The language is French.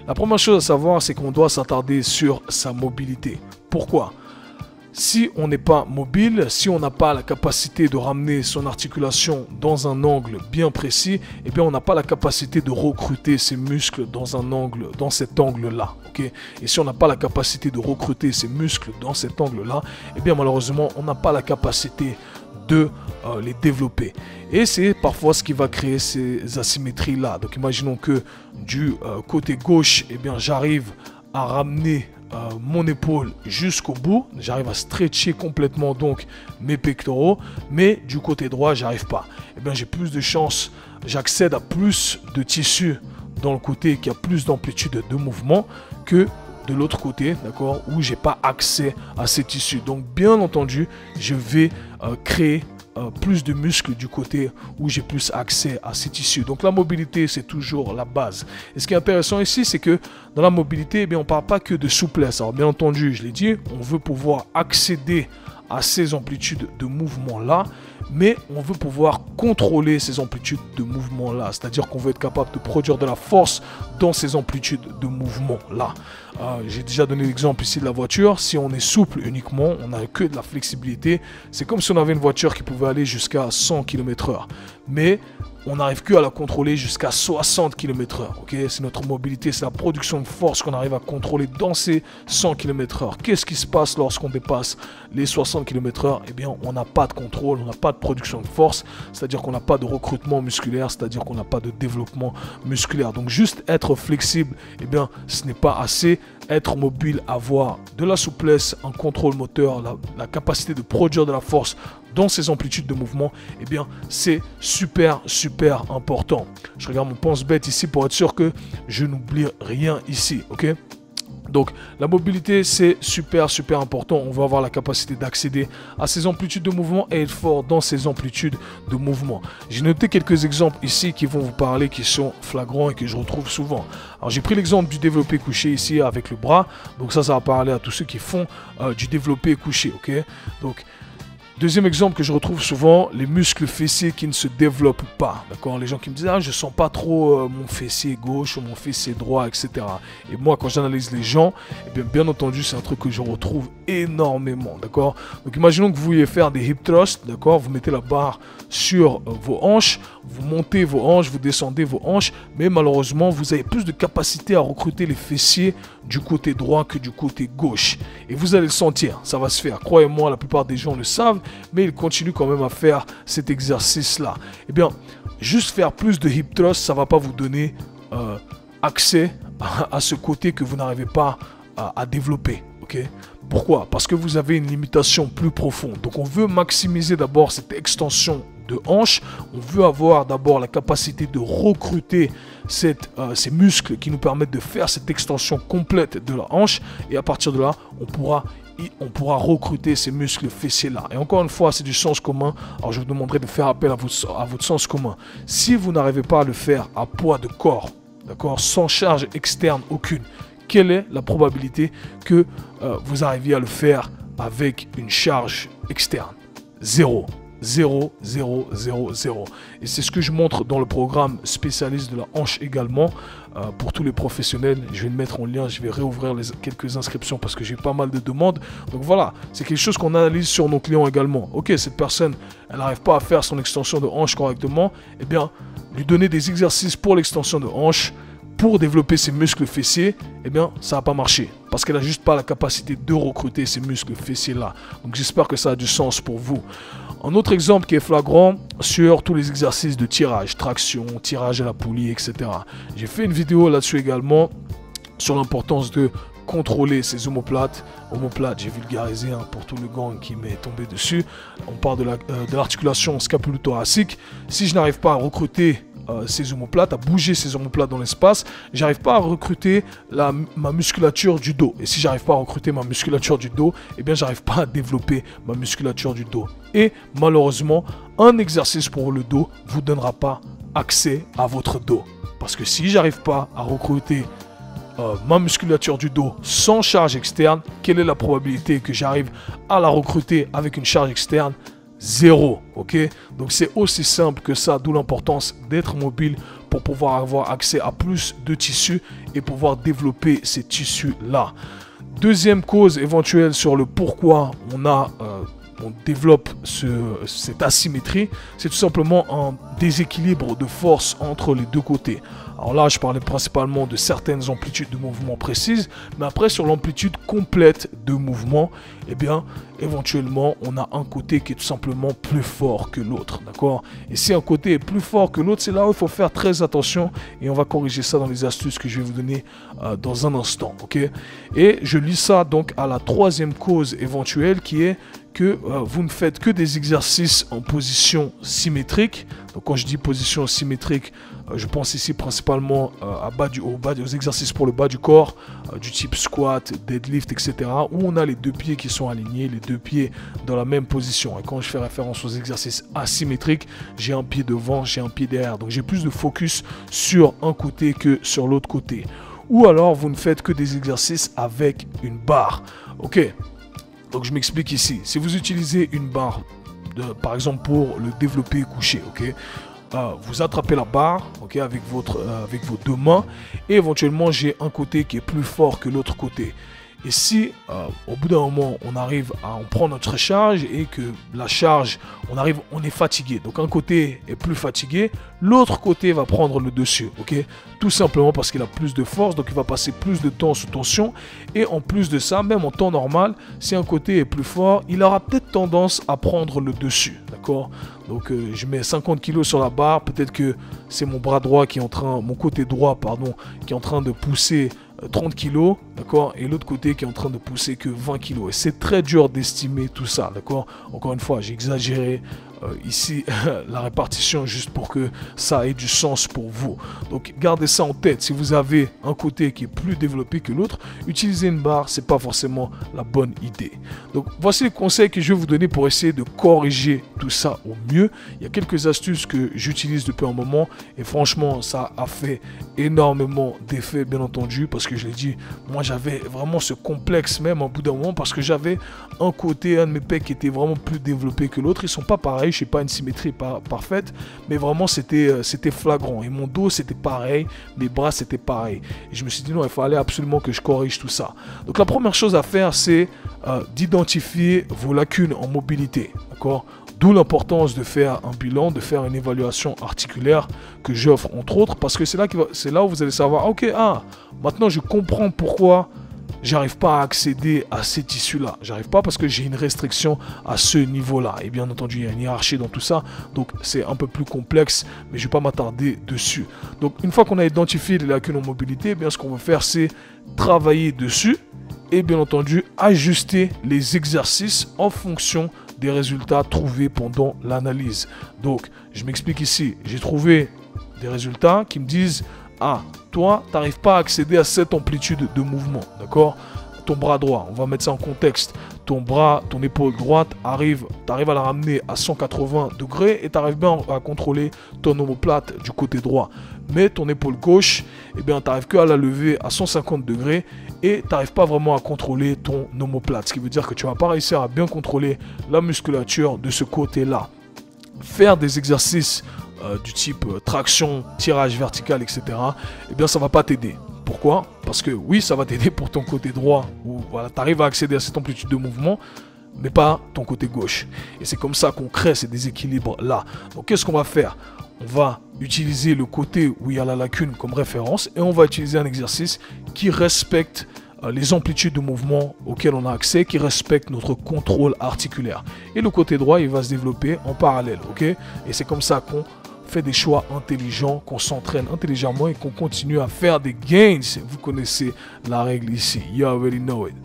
La première chose à savoir, c'est qu'on doit s'attarder sur sa mobilité. Pourquoi? Si on n'est pas mobile, si on n'a pas la capacité de ramener son articulation dans un angle bien précis, eh bien on n'a pas la capacité de recruter ses muscles dans un angle, dans cet angle-là. Okay? Et si on n'a pas la capacité de recruter ses muscles dans cet angle-là, eh bien malheureusement on n'a pas la capacité de les développer. Et c'est parfois ce qui va créer ces asymétries-là. Donc imaginons que du côté gauche, eh bien j'arrive à ramener mon épaule jusqu'au bout, j'arrive à stretcher complètement donc mes pectoraux, mais du côté droit j'arrive pas. Et bien j'ai plus de chance, j'accède à plus de tissu dans le côté qui a plus d'amplitude de mouvement que de l'autre côté, d'accord, où j'ai pas accès à ces tissus. Donc bien entendu je vais créer plus de muscles du côté où j'ai plus accès à ces tissus. Donc la mobilité, c'est toujours la base. Et ce qui est intéressant ici, c'est que dans la mobilité, eh bien, on ne parle pas que de souplesse. Alors bien entendu, je l'ai dit, on veut pouvoir accéder à ces amplitudes de mouvement-là, mais on veut pouvoir contrôler ces amplitudes de mouvement-là. C'est-à-dire qu'on veut être capable de produire de la force dans ces amplitudes de mouvement-là. J'ai déjà donné l'exemple ici de la voiture. Si on est souple uniquement, on n'a que de la flexibilité. C'est comme si on avait une voiture qui pouvait aller jusqu'à 100 km/h. Mais on n'arrive que à la contrôler jusqu'à 60 km/h. Okay, c'est notre mobilité, c'est la production de force qu'on arrive à contrôler dans ces 100 km/h. Qu'est-ce qui se passe lorsqu'on dépasse les 60 km/h? Eh bien, on n'a pas de contrôle, on n'a pas de production de force, c'est-à-dire qu'on n'a pas de recrutement musculaire, c'est-à-dire qu'on n'a pas de développement musculaire. Donc, juste être flexible, eh bien, ce n'est pas assez. Être mobile, avoir de la souplesse, un contrôle moteur, la capacité de produire de la force dans ces amplitudes de mouvement, eh bien, c'est super important. Je regarde mon pense-bête ici pour être sûr que je n'oublie rien ici, ok? Donc, la mobilité, c'est super important. On va avoir la capacité d'accéder à ces amplitudes de mouvement et être fort dans ces amplitudes de mouvement. J'ai noté quelques exemples ici qui vont vous parler, qui sont flagrants et que je retrouve souvent. Alors, j'ai pris l'exemple du développé couché ici avec le bras. Donc, ça va parler à tous ceux qui font du développé couché, ok? Donc, deuxième exemple que je retrouve souvent, les muscles fessiers qui ne se développent pas. D'accord, les gens qui me disent « Ah, je sens pas trop mon fessier gauche ou mon fessier droit, etc. » Et moi, quand j'analyse les gens, eh bien entendu, c'est un truc que je retrouve énormément. D'accord. Donc, imaginons que vous vouliez faire des hip thrusts. D'accord, vous mettez la barre sur vos hanches, vous montez vos hanches, vous descendez vos hanches, mais malheureusement, vous avez plus de capacité à recruter les fessiers du côté droit que du côté gauche. Et vous allez le sentir, ça va se faire. Croyez-moi, la plupart des gens le savent, mais ils continuent quand même à faire cet exercice-là. Eh bien, juste faire plus de hip thrust, ça ne va pas vous donner accès à ce côté que vous n'arrivez pas à développer. Okay? Pourquoi? Parce que vous avez une limitation plus profonde. Donc, on veut maximiser d'abord cette extension de hanche. On veut avoir d'abord la capacité de recruter ces muscles qui nous permettent de faire cette extension complète de la hanche. Et à partir de là, on pourra recruter ces muscles fessiers-là. Et encore une fois, c'est du sens commun. Alors, je vous demanderai de faire appel à votre sens commun. Si vous n'arrivez pas à le faire à poids de corps, d'accord, sans charge externe aucune, quelle est la probabilité que vous arriviez à le faire avec une charge externe? 0. 0, 0, 0, 0. Et c'est ce que je montre dans le programme spécialiste de la hanche également. Pour tous les professionnels, je vais le mettre en lien, je vais réouvrir quelques inscriptions parce que j'ai pas mal de demandes. Donc voilà, c'est quelque chose qu'on analyse sur nos clients également. Ok, cette personne, elle n'arrive pas à faire son extension de hanche correctement. Eh bien, lui donner des exercices pour l'extension de hanche, pour développer ses muscles fessiers, eh bien, ça va pas marcher. Parce qu'elle n'a juste pas la capacité de recruter ces muscles fessiers-là. Donc, j'espère que ça a du sens pour vous. Un autre exemple qui est flagrant sur tous les exercices de tirage, traction, tirage à la poulie, etc. J'ai fait une vidéo là-dessus également sur l'importance de contrôler ces omoplates. Omoplates, j'ai vulgarisé pour tout le gang qui m'est tombé dessus. On parle de l'articulation scapulo-thoracique. Si je n'arrive pas à recruter ces omoplates, à bouger ces omoplates dans l'espace, j'arrive pas à recruter ma musculature du dos. Et si j'arrive pas à recruter ma musculature du dos, eh bien j'arrive pas à développer ma musculature du dos. Et malheureusement, un exercice pour le dos vous donnera pas accès à votre dos. Parce que si j'arrive pas à recruter ma musculature du dos sans charge externe, quelle est la probabilité que j'arrive à la recruter avec une charge externe? 0, ok? Donc c'est aussi simple que ça, d'où l'importance d'être mobile pour pouvoir avoir accès à plus de tissus et pouvoir développer ces tissus-là. Deuxième cause éventuelle sur le pourquoi on développe cette asymétrie, c'est tout simplement un déséquilibre de force entre les deux côtés. Alors là, je parlais principalement de certaines amplitudes de mouvement précises, mais après sur l'amplitude complète de mouvement, eh bien, éventuellement, on a un côté qui est tout simplement plus fort que l'autre, d'accord? Et si un côté est plus fort que l'autre, c'est là où il faut faire très attention et on va corriger ça dans les astuces que je vais vous donner dans un instant, ok? Et je lis ça donc à la troisième cause éventuelle qui est que vous ne faites que des exercices en position symétrique. Donc quand je dis position symétrique, je pense ici principalement aux exercices pour le bas du corps, du type squat, deadlift, etc. où on a les deux pieds qui sont alignés, les deux pieds dans la même position. Et quand je fais référence aux exercices asymétriques, j'ai un pied devant, j'ai un pied derrière. Donc j'ai plus de focus sur un côté que sur l'autre côté. Ou alors vous ne faites que des exercices avec une barre. Ok. Donc je m'explique ici. Si vous utilisez une barre, par exemple pour le développé couché, ok, vous attrapez la barre, ok, avec vos deux mains, et éventuellement j'ai un côté qui est plus fort que l'autre côté. Et si au bout d'un moment on arrive à en prendre notre charge et que la charge, on est fatigué, donc un côté est plus fatigué, l'autre côté va prendre le dessus, ok, tout simplement parce qu'il a plus de force, donc il va passer plus de temps sous tension. Et en plus de ça, même en temps normal, si un côté est plus fort, il aura peut-être tendance à prendre le dessus, d'accord? Donc je mets 50 kg sur la barre, peut-être que c'est mon bras droit mon côté droit, pardon, qui est en train de pousser 30 kg, d'accord, et l'autre côté qui est en train de pousser que 20 kg. Et c'est très dur d'estimer tout ça, d'accord. Encore une fois, j'ai exagéré ici la répartition juste pour que ça ait du sens pour vous. Donc gardez ça en tête. Si vous avez un côté qui est plus développé que l'autre, utiliser une barre, c'est pas forcément la bonne idée. Donc voici les conseils que je vais vous donner pour essayer de corriger tout ça au mieux. Il y a quelques astuces que j'utilise depuis un moment et franchement ça a fait énormément d'effets, bien entendu, parce que je l'ai dit, moi j'avais vraiment ce complexe même au bout d'un moment parce que j'avais un de mes pecs qui était vraiment plus développé que l'autre. Ils sont pas pareils, je sais pas une symétrie parfaite, mais vraiment c'était flagrant. Et mon dos c'était pareil, mes bras c'était pareil. Et je me suis dit non, il fallait absolument que je corrige tout ça. Donc la première chose à faire, c'est d'identifier vos lacunes en mobilité, d'accord? D'où l'importance de faire un bilan, de faire une évaluation articulaire que j'offre entre autres, parce que c'est là où vous allez savoir, ok, maintenant je comprends pourquoi j'arrive pas à accéder à ces tissus-là. J'arrive pas parce que j'ai une restriction à ce niveau-là. Et bien entendu, il y a une hiérarchie dans tout ça, donc c'est un peu plus complexe, mais je vais pas m'attarder dessus. Donc une fois qu'on a identifié les lacunes en mobilité, eh bien ce qu'on va faire, c'est travailler dessus et bien entendu ajuster les exercices en fonction des résultats trouvés pendant l'analyse. Donc, je m'explique ici. J'ai trouvé des résultats qui me disent toi, tu n'arrives pas à accéder à cette amplitude de mouvement, d'accord? Ton bras droit, on va mettre ça en contexte. Ton épaule droite, tu arrives à la ramener à 180 degrés et tu arrives bien à contrôler ton omoplate du côté droit. Mais ton épaule gauche, eh bien, tu n'arrives qu'à la lever à 150 degrés et tu n'arrives pas vraiment à contrôler ton omoplate. Ce qui veut dire que tu ne vas pas réussir à bien contrôler la musculature de ce côté-là. Faire des exercices du type traction, tirage vertical, etc., eh bien, ça ne va pas t'aider. Pourquoi? Parce que oui, ça va t'aider pour ton côté droit, où voilà, tu arrives à accéder à cette amplitude de mouvement, mais pas ton côté gauche. Et c'est comme ça qu'on crée ces déséquilibres-là. Donc qu'est-ce qu'on va faire? On va utiliser le côté où il y a la lacune comme référence, et on va utiliser un exercice qui respecte les amplitudes de mouvement auxquelles on a accès, qui respectent notre contrôle articulaire. Et le côté droit, il va se développer en parallèle, ok? Et c'est comme ça qu'on fait des choix intelligents, qu'on s'entraîne intelligemment et qu'on continue à faire des gains. Vous connaissez la règle ici. You already know it.